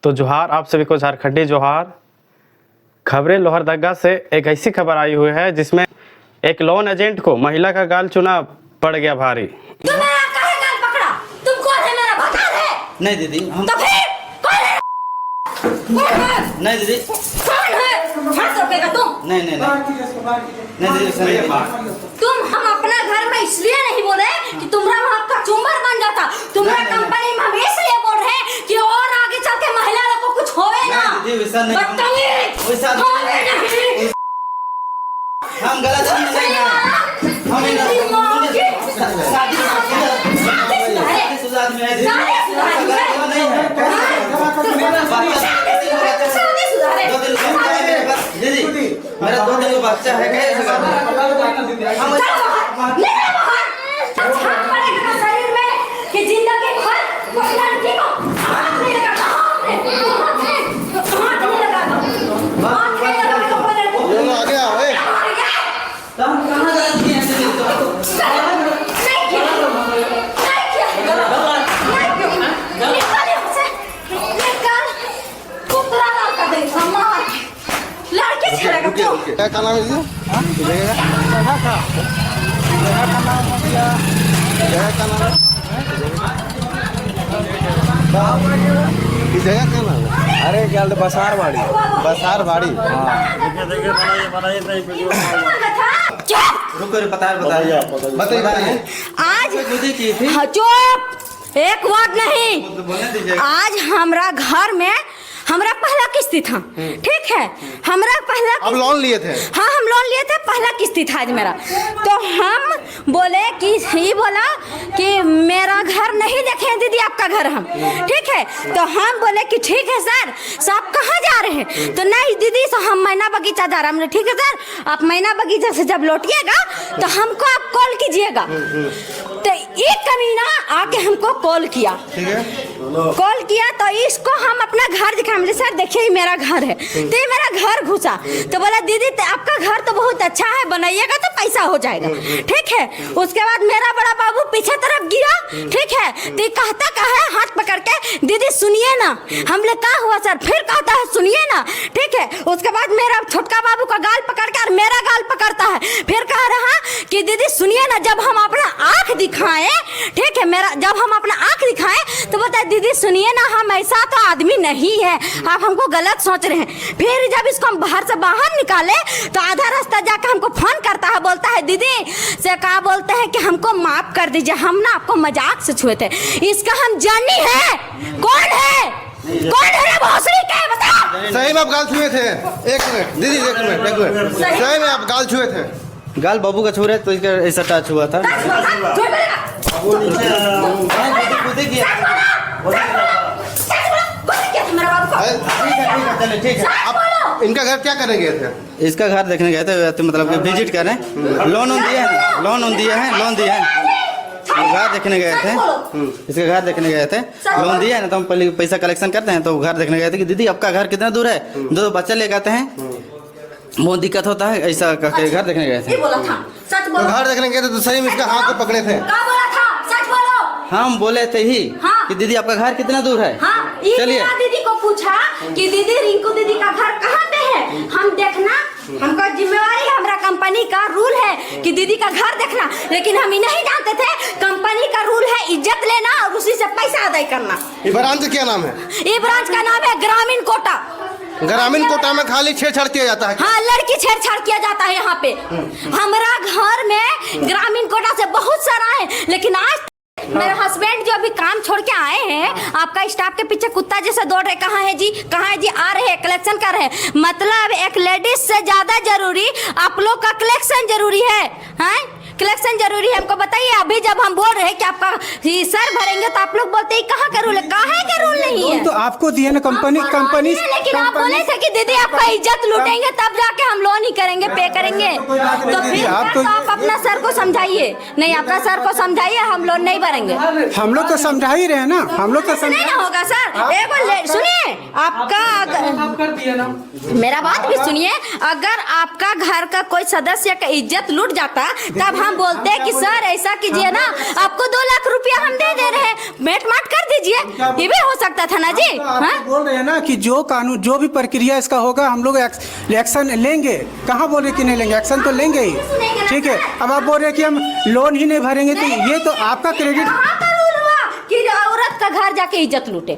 तो जोहार आप सभी को, झारखंडी जोहार। खबरें लोहरदगा से एक ऐसी खबर आई हुई है जिसमें एक लोन एजेंट को महिला का गाल चुना पड़ गया भारी। तो मेरा काहे गाल पकड़ा? तुम कौन है? मेरा भतार है? नहीं दीदी हम तो फिर कौन है? कौन है? नहीं दीदी कौन है? हाथ रोकेगा तुम? नहीं नहीं नहीं दीदी सही तुम हम अपना घर में इसलिए नहीं बोले कि तुम्हारा वहाँ का चुम्बर बन जाता। तुम्हारा कंपनी में हम इसलिए बोल रहे हैं कि और आगे चल के महिला लोग को कुछ होए ना। दीदी वैसा नहीं वैसा नहीं हम गलत नहीं है। शादी सुजात में है दीदी मेरा 2 दिन का बच्चा है शरीर में कि जिंदगी भर कोई लड़की को हाथ नहीं लगाता। आगे आओ ए कहां गलती है क्या नाम है जी? इस जगह का नाम है? अरे क्या बसार बाड़ी। बसार बाड़ी। रुको बताइए बताइए आज मुझे की थी चुप, एक वर्ड नहीं। बोलने दीजिए। आज हमरा घर में हमरा पहला किस्ती था, ठीक है? हमरा पहला अब लोन लिए थे? हाँ हम लोन लिए थे, पहला किस्ती था आज मेरा। तो हम बोले कि ही बोला कि मेरा घर नहीं देखे दीदी, आपका घर हम, ठीक है? तो हम बोले कि ठीक है सर, आप कहाँ जा रहे हैं? तो नहीं दीदी तो हम मैना बगीचा जा रहे हैं। हमने ठीक है सर, आप मैना बगीचा से जब लौटिएगा तो हमको आप कॉल कीजिएगा। तो एक कमीना आके हमको कॉल किया, ठीक है? कॉल किया तो इसको हम अपना घर दिखा। हमने सर देखिए ये मेरा घर है। तो ये मेरा घर घुसा तो बोला दीदी आपका घर तो बहुत अच्छा है, बनाइएगा तो पैसा हो जाएगा, ठीक है? उसके बाद मेरा बड़ा बाबू पीछे तरफ गिरा, ठीक है? तो ये कहता कहा है हाथ पकड़ के, दीदी सुनिए ना। हमने कहा हुआ सर? फिर कहता है सुनिए ना, ठीक है? उसके बाद मेरा छोटका बाबू का गाल पकड़ के और मेरा गाल पकड़ता है, फिर कह रहा कि दीदी सुनिए ना, जब हम अपना आंख दिखाएं, ठीक है? मेरा जब हम अपना आंख दिखाएं तो बताए दीदी सुनिए ना, हम ऐसा तो आदमी नहीं है, आप हमको गलत सोच रहे हैं। फिर जब इसको हम बाहर निकाले तो आधा रास्ता जाकर हमको फोन करता है, बोलता है दीदी से कहा बोलते हैं कि हमको माफ कर दीजिए, हम ना आपको मजाक से छुए थे। इसका हम जानी है कौन है, कौन है रे भोसड़ी के बता। सही में आप गाल छुए थे? एक मिनट दीदी, एक मिनट सही में आप गाल छुए थे? गाल बाबू का छू रहे तो इसका ऐसा टच हुआ था। ठीक है आप इनका घर क्या करने गए थे? इसका घर देखने गए थे, तो मतलब कि विजिट करें। लोन दिए हैं, लोन दिए हैं घर देखने गए थे। इसका घर देखने गए थे, लोन दिया है ना, तो हम पहले पैसा कलेक्शन करते हैं। तो घर देखने गए थे कि दीदी आपका घर कितना दूर है, 2 बच्चे ले आते हैं, बहुत दिक्कत होता है, ऐसा करके घर देखने गए थे। तो घर देखने गए थे तो सही में इसका हाथ को पकड़े थे? हम बोले थे ही हाँ। कि दीदी आपका घर कितना दूर है। हाँ, चलिए दीदी को पूछा कि दीदी रिंकू दीदी का घर कहाँ पे है, हम देखना, हमको जिम्मेवारी है, हमारा कंपनी का रूल है कि दीदी का घर देखना। लेकिन हम ही नहीं जानते थे कंपनी का रूल है इज्जत लेना और उसी से पैसा अदा करना। ये ब्रांच क्या नाम है? ये ब्रांच का नाम है ग्रामीण कोटा। ग्रामीण कोटा में खाली छेड़छाड़ किया जाता है? हाँ, लड़की छेड़छाड़ किया जाता है यहाँ पे। हमारा घर में ग्रामीण कोटा से बहुत सारा है, लेकिन आज मेरे हस्बैंड जो अभी काम छोड़ के आए हैं, आपका स्टाफ के पीछे कुत्ता जैसे दौड़ रहे, कहाँ है जी, कहाँ है जी, आ रहे हैं, कलेक्शन कर रहे हैं। मतलब एक लेडीज से ज्यादा जरूरी आप लोग का कलेक्शन जरूरी है, हैं? कलेक्शन जरूरी है। हमको बताइए, अभी जब हम बोल रहे हैं कि आपका सर भरेंगे तो आप लोग बोलते हैं कहाँ का रूल है, कहाँ का रूल नहीं है। तो आपको दिया ना कंपनी, लेकिन आप बोले थे कि दीदी आपका इज्जत लूटेंगे तब जाके हम लोन ही करेंगे, पे करेंगे। तो फिर आप अपना सर को समझाइए, नहीं अपना सर को समझाइए, हम लोन नहीं भरेंगे। हम लोग तो समझा ही रहे ना, हम लोग तो नहीं ना होगा सर। सुनिए आपका आप कर दिए ना। मेरा बात भी सुनिए, अगर आपका घर का कोई सदस्य का इज्जत लूट जाता तब हम बोलते हैं कि सर ऐसा कीजिए ना, आपको 2 लाख रुपया हम दे दे रहे हैं, मेट माट कर दीजिए, ये भी हो सकता था ना जी। हाँ? बोल रहे हैं ना कि जो कानून जो भी प्रक्रिया इसका होगा हम लोग एक्शन लेंगे। कहाँ बोल रहे कि नहीं लेंगे, एक्शन तो लेंगे ही। ठीक है, अब आप बोल रहे हैं कि हम लोन ही नहीं भरेंगे, तो ये तो आपका क्रेडिट कहाँ का रूल हुआ कि औरत का घर जाके इज्जत लूटे।